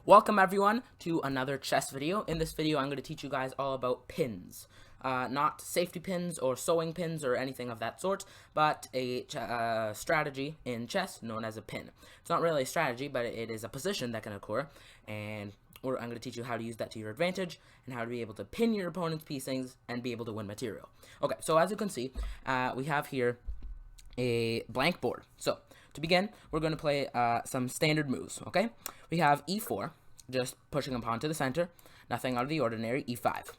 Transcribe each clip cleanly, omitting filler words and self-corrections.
Welcome everyone to another chess video. In this video I'm going to teach you guys all about pins. Not safety pins or sewing pins or anything of that sort, but a strategy in chess known as a pin. It's not really a strategy, but it is a position that can occur, and I'm going to teach you how to use that to your advantage and how to be able to pin your opponent's pieces and be able to win material. Okay, so as you can see, we have here a blank board. So to begin, we're going to play some standard moves, okay? We have e4, just pushing a pawn to the center, nothing out of the ordinary. E5,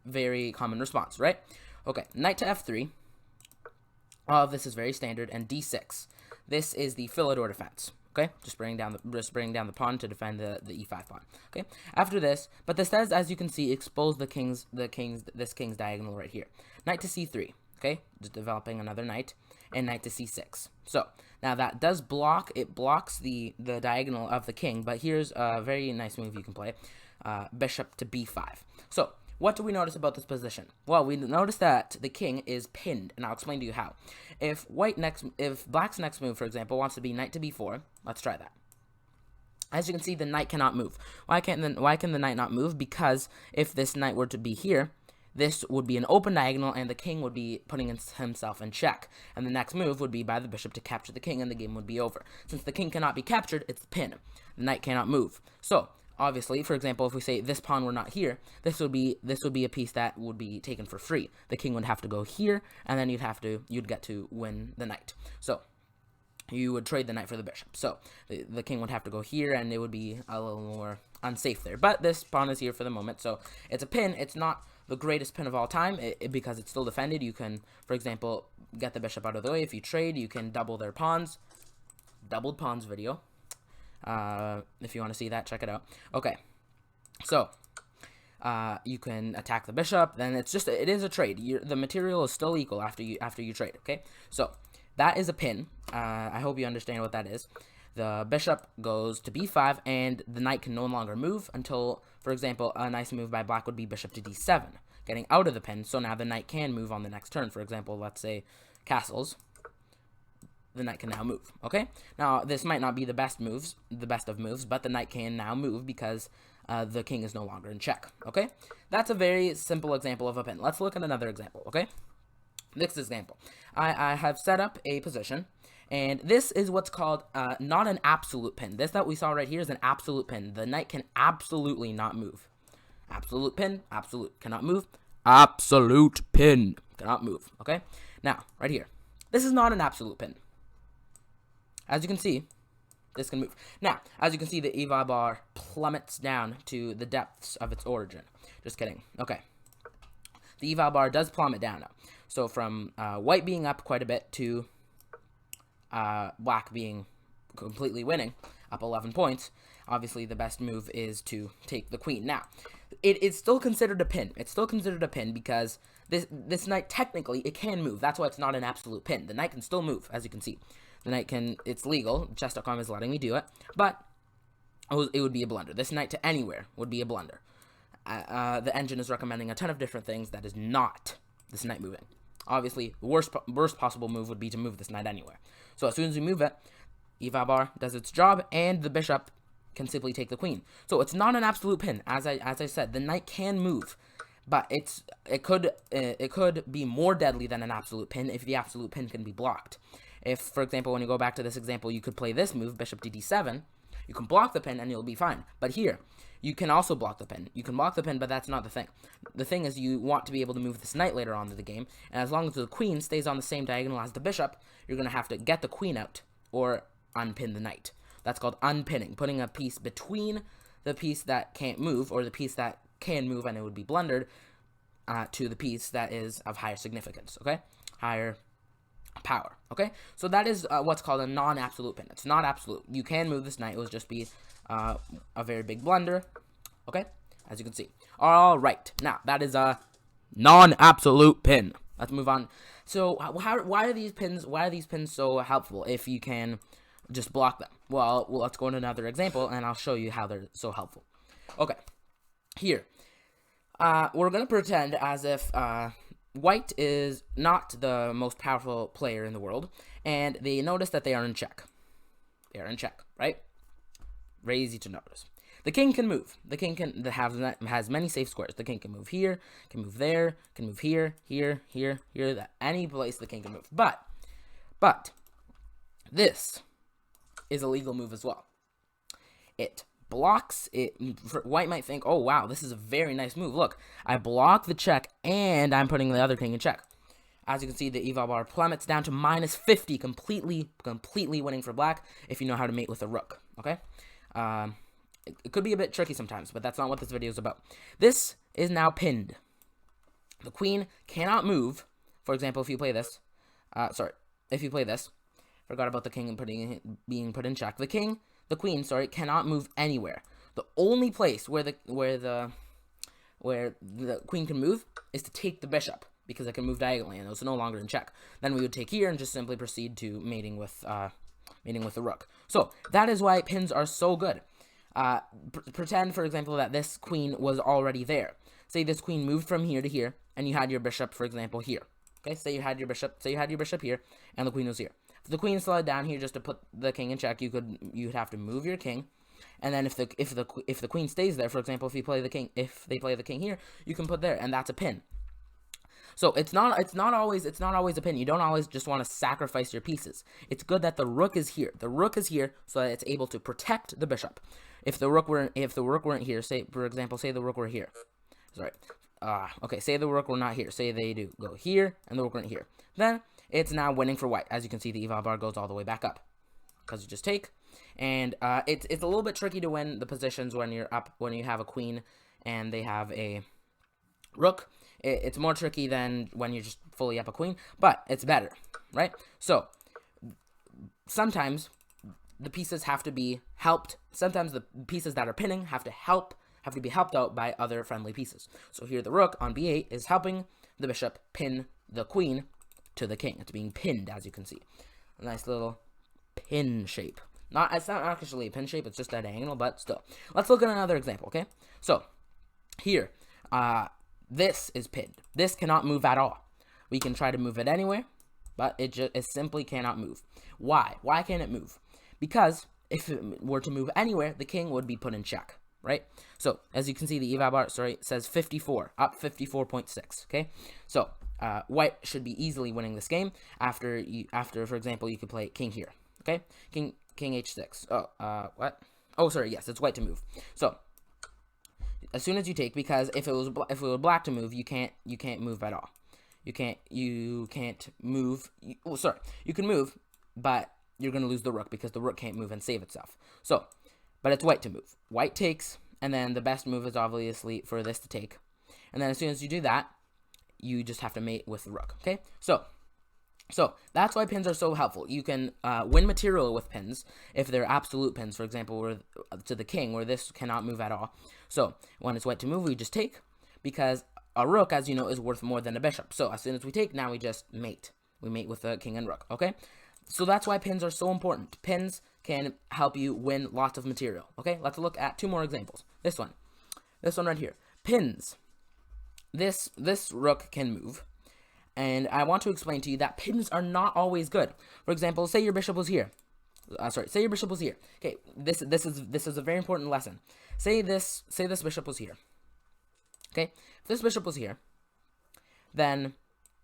very common response, right? Okay, knight to f3, all of this is very standard, and d6. This is the Philidor defense, okay? Just bringing down the pawn to defend the e5 pawn, okay? After this, but this does, as you can see, expose this king's diagonal right here. Knight to c3, okay? Just developing another knight, and knight to c6. So now that does block, it blocks the diagonal of the king, but here's a very nice move you can play, bishop to b5. So what do we notice about this position? Well, we notice that the king is pinned, and I'll explain to you how. If black's next move, for example, wants to be knight to b4, let's try that. As you can see, the knight cannot move. Why can the knight not move? Because if this knight were to be here, this would be an open diagonal, and the king would be putting himself in check. And the next move would be by the bishop to capture the king, and the game would be over. Since the king cannot be captured, it's the pin. The knight cannot move. So, obviously, for example, if we say this pawn were not here, this would be a piece that would be taken for free. The king would have to go here, and then you'd get to win the knight. So you would trade the knight for the bishop. So the king would have to go here, and it would be a little more unsafe there. But this pawn is here for the moment, so it's a pin. It's not the greatest pin of all time because it's still defended. You can, for example, get the bishop out of the way. If you trade, you can double their pawns. Doubled pawns video. If you want to see that, check it out. Okay, so you can attack the bishop. Then it is a trade. The material is still equal after you trade. Okay, so that is a pin. I hope you understand what that is. The bishop goes to b5, and the knight can no longer move until, for example, a nice move by black would be bishop to d7, getting out of the pin, so now the knight can move on the next turn. For example, let's say castles. The knight can now move, okay? Now, this might not be the best of moves, but the knight can now move because the king is no longer in check, okay? That's a very simple example of a pin. Let's look at another example, okay? Next example. I have set up a position, and this is what's called not an absolute pin. This that we saw right here is an absolute pin. The knight can absolutely not move. Absolute pin, absolute, cannot move. Absolute pin, cannot move, okay? Now, right here. This is not an absolute pin. As you can see, this can move. Now, as you can see, the EVA bar plummets down to the depths of its origin. Just kidding. Okay. The EVA bar does plummet down now. So from white being up quite a bit to black being completely winning, up 11 points, obviously the best move is to take the queen. Now, it is still considered a pin. It's still considered a pin because this knight, technically, it can move. That's why it's not an absolute pin. The knight can still move, as you can see. The knight can, it's legal, chess.com is letting me do it, but it would be a blunder. This knight to anywhere would be a blunder. The engine is recommending a ton of different things. That is not this knight moving. Obviously, the worst possible move would be to move this knight anywhere. So as soon as we move it, EVA bar does its job, and the bishop can simply take the queen. So it's not an absolute pin. As I said, the knight can move, but it could be more deadly than an absolute pin if the absolute pin can be blocked. If, for example, when you go back to this example, you could play this move, bishop to d7, you can block the pin and you'll be fine. But here, you can also block the pin. You can block the pin, but that's not the thing. The thing is you want to be able to move this knight later on in the game, and as long as the queen stays on the same diagonal as the bishop, you're going to have to get the queen out or unpin the knight. That's called unpinning, putting a piece between the piece that can't move, or the piece that can move and it would be blundered, to the piece that is of higher significance, okay? Higher power, okay? So that is what's called a non-absolute pin. It's not absolute. You can move this knight. It will just be a very big blunder, okay? As you can see. All right. Now, that is a non-absolute pin. Let's move on. So, why are these pins so helpful if you can just block them? Well, let's go into another example, and I'll show you how they're so helpful. Okay. Here. We're going to pretend as if white is not the most powerful player in the world, and they notice that they are in check. They are in check, right? Very easy to notice. The king can move. The king has many safe squares. The king can move here, can move there, can move here, here, here, here, that any place the king can move. But this is a legal move as well. It blocks it. White might think, oh wow, this is a very nice move. Look, I block the check and I'm putting the other king in check. As you can see, the eval bar plummets down to -50, completely winning for black if you know how to mate with a rook, okay? It could be a bit tricky sometimes, but that's not what this video is about. This is now pinned. The queen cannot move. For example, if you play this, if you play this, forgot about the king being put in check. The queen, cannot move anywhere. The only place where the queen can move is to take the bishop, because it can move diagonally and it's no longer in check. Then we would take here and just simply proceed to mating with the rook. So that is why pins are so good. Pretend, for example, that this queen was already there. Say this queen moved from here to here, and you had your bishop, for example, here. Okay, say you had your bishop here, and the queen was here. If the queen slid down here just to put the king in check, you'd have to move your king, and then if the queen stays there, for example, if they play the king here, you can put there, and that's a pin. So it's not always a pin. You don't always just want to sacrifice your pieces. It's good that the rook is here. The rook is here so that it's able to protect the bishop. If the rook weren't here, say for example, say the rook were here. Okay, say the rook were not here. Say they do go here and the rook weren't here. Then it's now winning for white. As you can see, the eval bar goes all the way back up because you just take. And it's a little bit tricky to win the positions when you have a queen and they have a rook. It's more tricky than when you're just fully up a queen, but it's better, right? So sometimes the pieces have to be helped. Sometimes the pieces that are pinning have to be helped out by other friendly pieces. So here the rook on b8 is helping the bishop pin the queen to the king. It's being pinned, as you can see. A nice little pin shape. It's not actually a pin shape, it's just at an angle, but still. Let's look at another example, okay? So here, this is pinned. This cannot move at all. We can try to move it anywhere, but it simply cannot move. Why? Why can't it move? Because if it were to move anywhere, the king would be put in check, right? So as you can see, the eval bar says 54, up 54.6. Okay, so white should be easily winning this game. After for example, you could play king here. Okay, king h6. What? Oh, sorry. Yes, it's white to move. So as soon as you take, because if it was black to move, you can't move at all. You can't move. You can move, but you're gonna lose the rook because the rook can't move and save itself. So, but it's white to move. White takes, and then the best move is obviously for this to take. And then as soon as you do that, you just have to mate with the rook. Okay, so that's why pins are so helpful. You can win material with pins if they're absolute pins. For example, to the king, where this cannot move at all. So when it's white to move, we just take, because a rook, as you know, is worth more than a bishop. So as soon as we take, now we just mate. We mate with the king and rook, okay? So that's why pins are so important. Pins can help you win lots of material, okay? Let's look at two more examples. This one right here. Pins. This rook can move. And I want to explain to you that pins are not always good. For example, say your bishop was here. Say your bishop was here. Okay, this is a very important lesson. Say this bishop was here. Okay, if this bishop was here, then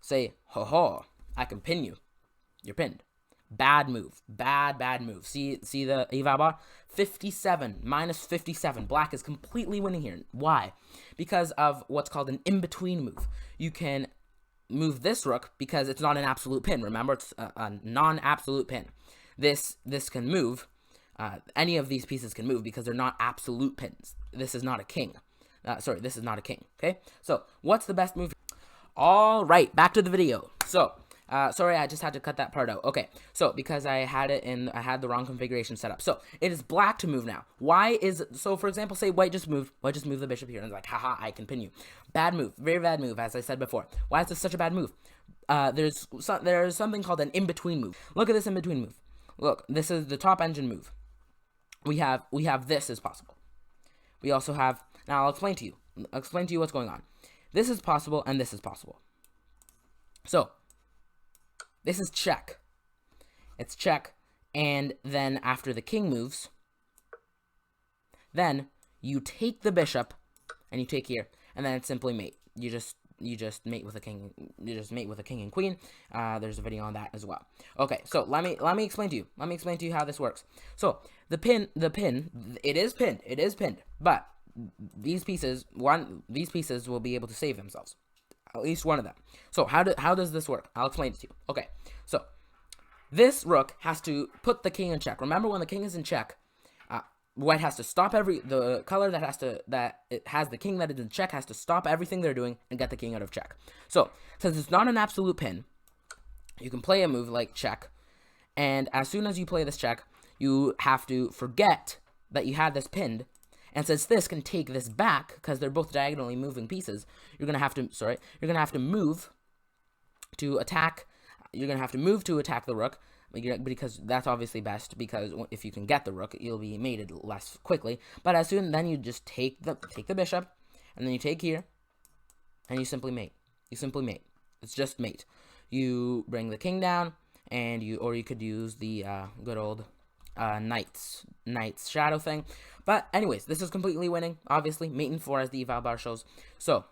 say, ho, I can pin you. You're pinned. Bad move. Bad move. See the eval bar? 57, minus 57. Black is completely winning here. Why? Because of what's called an in-between move. You can move this rook because it's not an absolute pin. Remember, it's a non-absolute pin. This can move. Any of these pieces can move because they're not absolute pins. This is not a king. This is not a king. Okay, so what's the best move? All right, back to the video. So, sorry, I just had to cut that part out. Okay, so because I had the wrong configuration set up. So it is black to move now. So for example, say white just moved the bishop here, and it's like, haha, I can pin you. Bad move, very bad move, as I said before. Why is this such a bad move? There's something called an in-between move. Look at this in-between move. Look, this is the top engine move. We have this as possible. We also have, now I'll explain to you what's going on. This is possible and this is possible. So this is check. It's check, and then after the king moves, then you take the bishop, and you take here, and then it's simply mate. You just mate with a king. You just mate with a king and queen. There's a video on that as well. Okay, so let me explain to you. Let me explain to you how this works. So the pin, it is pinned, but these pieces will be able to save themselves. At least one of them. So how does this work? I'll explain it to you. Okay, so this rook has to put the king in check. Remember, when the king is in check, white has to stop the color that has the king that is in check has to stop everything they're doing and get the king out of check. So since it's not an absolute pin, you can play a move like check, and as soon as you play this check, you have to forget that you had this pinned. And since this can take this back, because they're both diagonally moving pieces, you're gonna have to move to attack. You're gonna have to move to attack the rook, because that's obviously best. Because if you can get the rook, you'll be mated less quickly. But then you just take the bishop, and then you take here, and you simply mate. It's just mate. You bring the king down, and you could use the good old knight's shadow thing. But anyways, this is completely winning, obviously, mate in 4 as the eval bar shows. So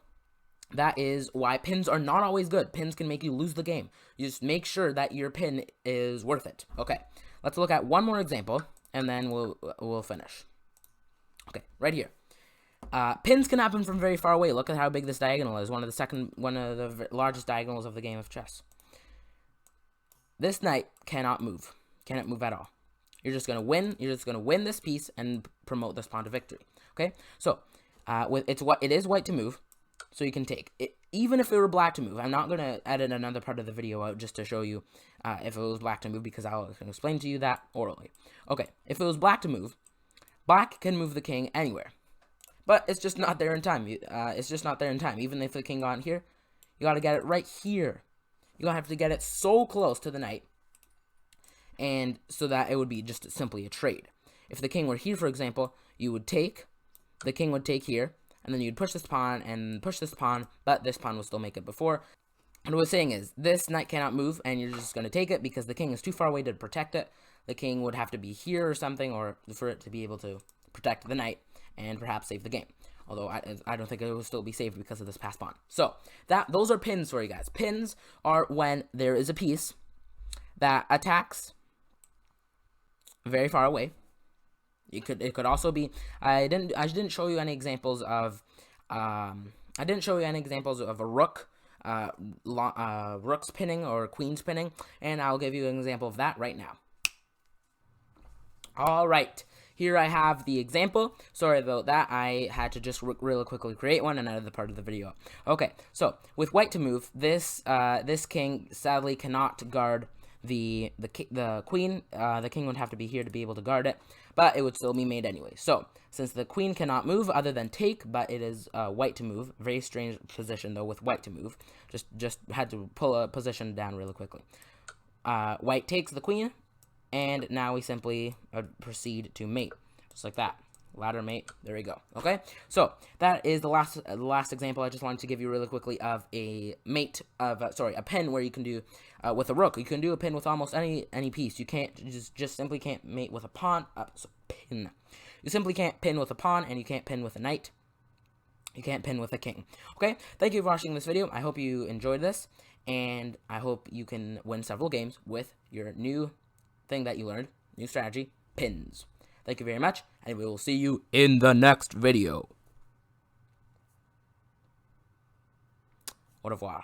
that is why pins are not always good. Pins can make you lose the game. You just make sure that your pin is worth it. Okay, let's look at one more example, and then we'll finish. Okay, right here. Pins can happen from very far away. Look at how big this diagonal is. One of the largest diagonals of the game of chess. This knight cannot move at all. You're just gonna win. You're just gonna win this piece and promote this pawn to victory. Okay, so it is white to move, so you can take it. Even if it were black to move, I'm not gonna edit another part of the video out just to show you if it was black to move, because I'll explain to you that orally. Okay, if it was black to move, black can move the king anywhere, but it's just not there in time. It's just not there in time. Even if the king got here, you gotta get it right here. You're gonna have to get it so close to the knight, and so that it would be just simply a trade. If the king were here, for example, you would take, the king would take here, and then you'd push this pawn and push this pawn, but this pawn will still make it before. And what I was saying is, this knight cannot move, and you're just going to take it because the king is too far away to protect it. The king would have to be here or something, or for it to be able to protect the knight and perhaps save the game. Although I don't think it will still be saved because of this passed pawn. So those are pins for you guys. Pins are when there is a piece that attacks very far away. It could also be, I didn't show you any examples of a rook, rook's pinning or queen's pinning, and I'll give you an example of that right now. All right, here I have the example. Sorry about that. I had to just really quickly create one and edit the part of the video. Okay, so with white to move, this king sadly cannot guard the queen. The king would have to be here to be able to guard it, but it would still be made anyway. So since the queen cannot move other than take, but it is white to move. Very strange position though with white to move. Just had to pull a position down really quickly. White takes the queen, and now we simply proceed to mate, just like that. Ladder mate. There we go. Okay, so that is the last example I just wanted to give you really quickly of a mate of a pin where you can do with a rook. You can do a pin with almost any piece. You can't just simply can't mate with a pawn. Pin. You simply can't pin with a pawn, and you can't pin with a knight. You can't pin with a king. Okay, thank you for watching this video. I hope you enjoyed this, and I hope you can win several games with your new thing that you learned, new strategy, pins. Thank you very much, and we will see you in the next video. Au revoir.